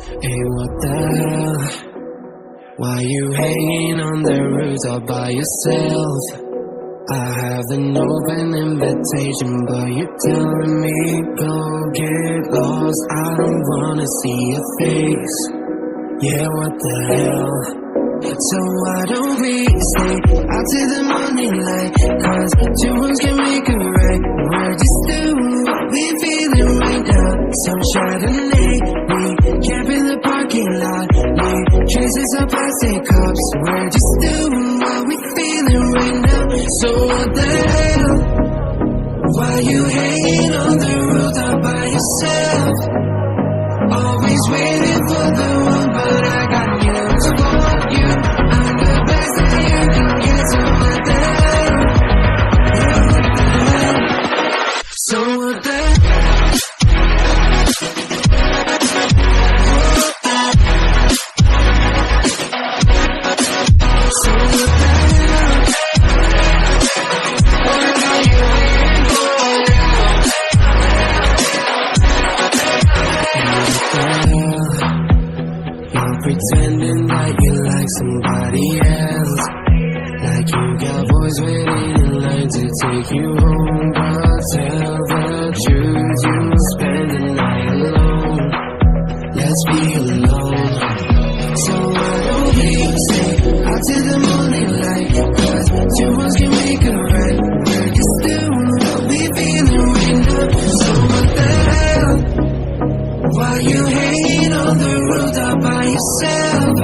Hey, what the hell? Why you hanging on the rooftop by yourself? I have an open invitation, but you're telling me go get lost. I don't wanna see your face. Yeah, what the hell? So why don't we stay out till the morning light? Cause two rooms can make a right. We're just doing what we feeling right now. Some Chardonnay, we camp in the parking lot. We traces of plastic cups. We're just doing what we feeling right now. So what the hell? Why you hanging on the rooftop by yourself? Always waiting for the one, but I got news for you. I'm the best that you can get, so what the hell? Yeah, what the hell? So what the hell? So what the hell? What are you waiting for now? You're pretending that you like somebody else, like you got boys waiting in line to take you home. But tell the truth, you spend the night alone. Let's be alone. So why don't we stay out till the morning light? Cause two ones can make a right. We're just doing what we feeling right now. So what the hell? Why you hanging on the rooftop by yourself?